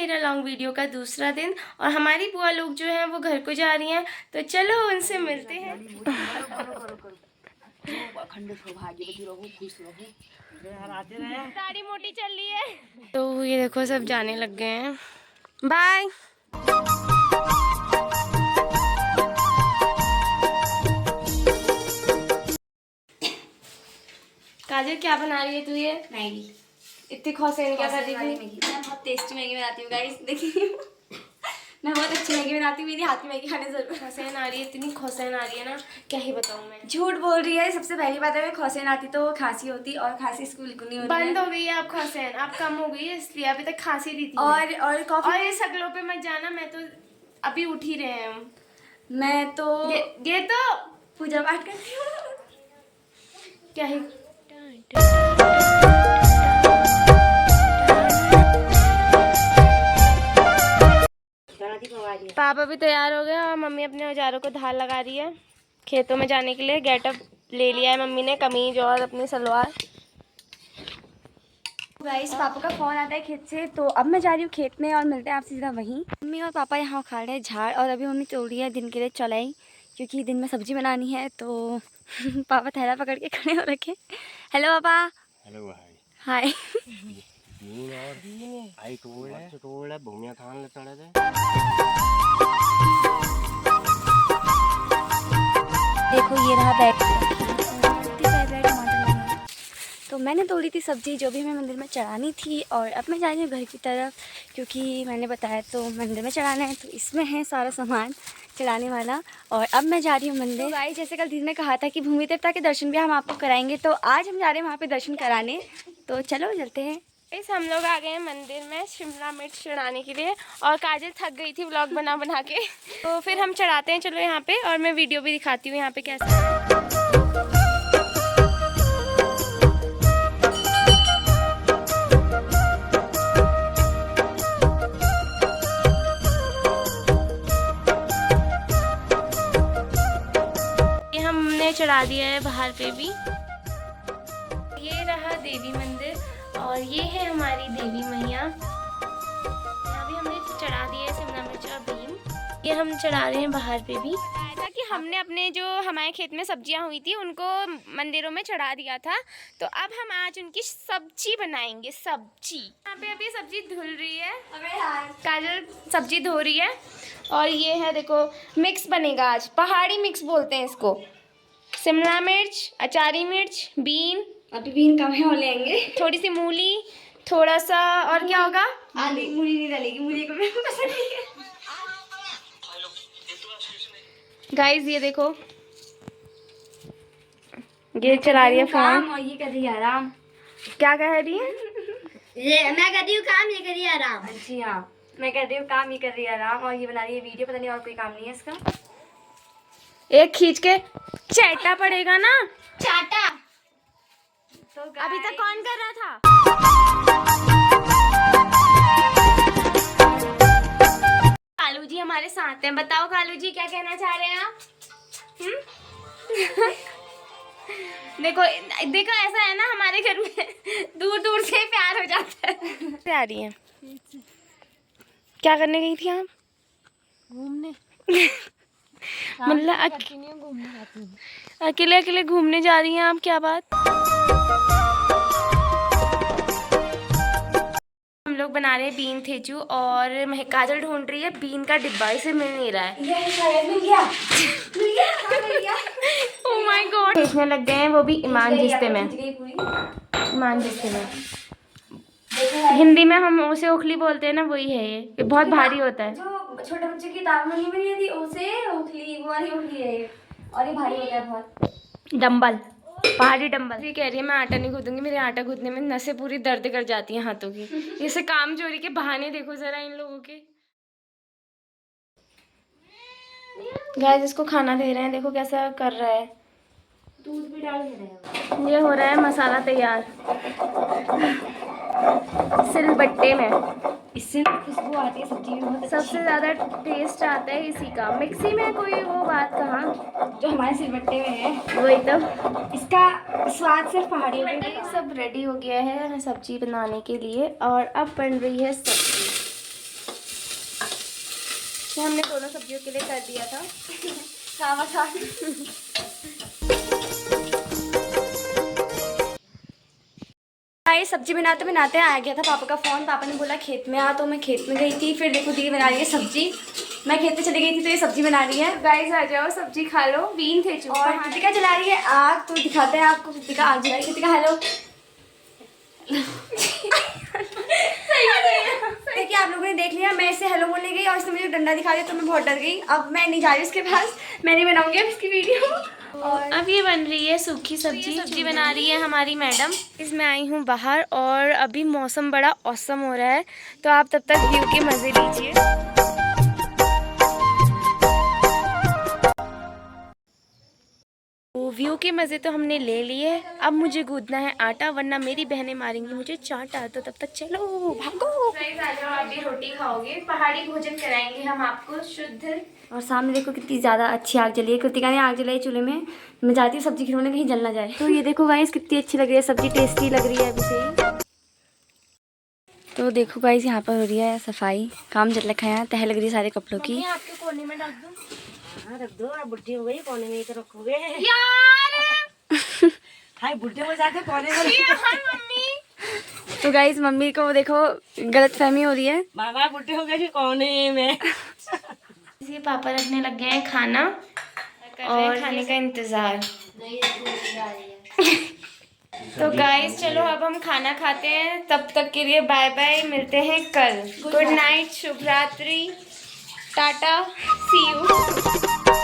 मेरा long video का दूसरा दिन और हमारी बुआ लोग जो हैं वो घर को जा रही हैं, तो चलो उनसे मिलते हैं। दाढ़ी मोटी चल रही है। तो ये देखो सब जाने लग गए हैं। बाय। काजल क्या बना रही है तू? ये मैगी। इतनी खौसेन क्या कर रही थी? मैं बहुत टेस्टी मैगी बनाती हूँ गाइस, देखिए मैं बहुत अच्छी मैगी बनाती हूँ, मेरी हाथ की मैगी खाने जरूर। खौसेन आ रही है, इतनी खौसेन आ रही है ना, क्या ही बताऊँ मैं। झूठ बोल रही है। सबसे पहली बात है, खौसेन आती तो खांसी होती, और खांसी इसको बिल्कुल नहीं होती। बंद हो गई है अब खौसेन, अब कम हो गई है, इसलिए अभी तक खांसी रही थी। और कॉफी। और ये शक्लों पे मत जाना, मैं तो अभी उठ ही रहे हैं हम। मैं तो ये तो पूजा पाठ करती हूँ। क्या ही। पापा भी तैयार हो गए और मम्मी अपने औजारों को धार लगा रही है खेतों में जाने के लिए। गेटअप ले लिया है मम्मी ने, कमीज और अपनी सलवार। गाइस पापा का फोन आता है खेत से, तो अब मैं जा रही हूँ खेत में और मिलते हैं आपसे सीधा वहीं। मम्मी और पापा यहाँ खा रहे हैं झाड़, और अभी मम्मी तोड़ रही है दिन के लिए चलाई, क्योंकि दिन में सब्जी बनानी है। तो पापा थैला पकड़ के खड़े हो रखे। हेलो पापा। हेलो भाई। हाय। आई टोल है भूमिया थान ले चढ़े थे। देखो ये रहा बैग। तो मैंने तोड़ी थी सब्जी जो भी हमें मंदिर में चढ़ानी थी, और अब मैं जा रही हूँ घर की तरफ, क्योंकि मैंने बताया तो मंदिर में चढ़ाना है, तो इसमें है सारा सामान चढ़ाने वाला। और अब मैं जा रही हूँ मंदिर। तो भाई जैसे कल दीदी ने कहा था कि भूमि देवता के दर्शन भी हम आपको कराएंगे, तो आज हम जा रहे हैं वहाँ पे दर्शन कराने। तो चलो चलते हैं। इस हम लोग आ गए हैं मंदिर में शिमला मिर्च चढ़ाने के लिए, और काजल थक गई थी व्लॉग बना बना के, तो फिर हम चढ़ाते हैं चलो यहाँ पे, और मैं वीडियो भी दिखाती हूँ यहाँ पे कैसा है। चढ़ा दिया है बाहर पे भी। ये रहा देवी मंदिर, और ये है हमारी देवी मैया। यहाँ भी हमने चढ़ा दिया है शिमला मिर्च और बीन, ये हम चढ़ा रहे हैं बाहर पे भी। बताया था कि हमने अपने जो हमारे खेत में सब्जियां हुई थी उनको मंदिरों में चढ़ा दिया था, तो अब हम आज उनकी सब्जी बनाएंगे। सब्जी यहाँ पे अभी सब्जी धुल रही है, काजल सब्जी धो रही है, और ये है देखो मिक्स बनेगा आज, पहाड़ी मिक्स बोलते हैं इसको। शिमला मिर्च, अचारी मिर्च, बीन, अभी बीन कम है और लेंगे, थोड़ी सी मूली, थोड़ा सा और क्या होगा, आलू। मूली नहीं डालेगी, मूली को मेरे को पसंद नहीं है। गाइस ये देखो, ये चला रही है फोन और ये कर रही है आराम। क्या कह रही है? ये मैं कर रही हूँ काम, ये कर रही है आराम। जी हाँ, मैं कर रही हूँ काम, ये कर रही है आराम, और ये बना रही है वीडियो। पता नहीं और कोई काम नहीं है इसका। एक खींच के चाटा पड़ेगा ना, चाटा। तो अभी तक कौन कर रहा था? कालू जी हमारे साथ हैं, बताओ कालू जी क्या कहना चाह रहे हैं आप? देखो देखो ऐसा है ना, हमारे घर में दूर दूर से प्यार हो जाता है। आ रही है, क्या करने गई थी आप? घूमने। मतलब अकेले अकेले घूमने जा रही हैं आप, क्या बात? हम लोग बना रहे हैं बीन थेचू, और काजल ढूंढ रही है बीन का डिब्बा, इसे मिल नहीं रहा है। मिल गया। ओह माय गॉड, बेचने लग गए हैं, वो भी ईमान जिस्ते में। ईमान जिस्ते में हिंदी में हम उसे ओखली बोलते हैं ना, वही है ये बहुत भारी होता है। जो छोटे बच्चे की दाल बनी हुई थी उसे ओखली, वो वाली ओखली है ये, और ये भारी होता है बहुत। डंबल, पहाड़ी डंबल। ये कह रही है मैं आटा नहीं गूंथूंगी, मेरे आटा गूंथने में नसें पूरी दर्द कर जाती हैं हाथों की। इसे काम चोरी के बहाने देखो जरा इन लोगों के। गाइस इसको खाना दे रहे हैं, देखो कैसा कर रहा है। दूध भी डाल दे रहे हैं। ये हो रहा है मसाला तैयार सिलबट्टे में, इससे खुशबू आती है सब्जी में बहुत। सबसे ज़्यादा टेस्ट आता है इसी का। मिक्सी में कोई वो बात कहाँ, जो हमारे सिलबट्टे में है वही तो। इसका स्वाद सिर्फ पहाड़ी हो ये सब रेडी हो गया है सब्जी बनाने के लिए, और अब बन रही है सब्जी। तो हमने दोनों सब्जियों के लिए कर दिया था सावा साग। ये सब्जी बनाते बनाते आ गया था पापा का फ़ोन। पापा ने बोला खेत में आ, तो मैं खेत में गई थी। फिर देखो दीदी बना रही है सब्जी। मैं खेत में चली गई थी तो ये सब्जी बना रही है। गाइस आ जाओ, सब्जी खा लो। बीन थे चुप। और कृतिका जला रही है आग, तो दिखाते हैं आपको। कृतिका आग जलाई। कृतिका हेलो। देखिए आप लोगों ने देख लिया, मैं इससे हेलो बोलने गई और इसने मुझे डंडा दिखा दिया तो मैं बहुत डर गई। अब मैं नहीं जा रही उसके पास, मैं नहीं बनाऊंगी अब इसकी वीडियो। और अब ये बन रही है सूखी सब्जी। सब्जी बना रही है हमारी मैडम। इसमें आई हूँ बाहर और अभी मौसम बड़ा औसम हो रहा है, तो आप तब तक व्यू के मज़े लीजिए। व्यू के मज़े तो हमने ले लिए, अब मुझे गूंदना है आटा, वरना मेरी बहनें मारेंगी मुझे चाटा। तो तब तक चलो भागो। गाइस आ जाओ, आप भी रोटी खाओगे। पहाड़ी भोजन कराएंगे हम आपको शुद्ध। और सामने देखो कितनी ज़्यादा अच्छी आग जली है। कृतिका ने आग जलाई चूल्हे में। मैं जाती हूँ सब्जी खिलौने कहीं जल ना जाए। तो ये देखो गाइस कितनी अच्छी लग रही है सब्जी, टेस्टी लग रही है अभी से। तो देखो गाइस यहाँ पर हो रही है सफाई, काम चल रखा है यहाँ। तह लग रही है सारे कपड़ों की। आपके कोने में डाल दूं? हाँ रख दो, आप बुढ़ी हो गई कोने में ही तो रखोगे। यार हाय बुढ़े हो जाते कोने में। हाय मम्मी। तो गाइस मम्मी को देखो गलतफहमी हो रही है। बाबा बुढ़े हो गए फिर कोने में। ये पापा रखने लग गए हैं खाना और खाने का इंतजार। तो गाइस चलो अब हम खाना खाते हैं। तब तक के लिए बाय बाय, मिलते हैं कल। गुड नाइट, शुभ रात्रि, टाटा, सी यू।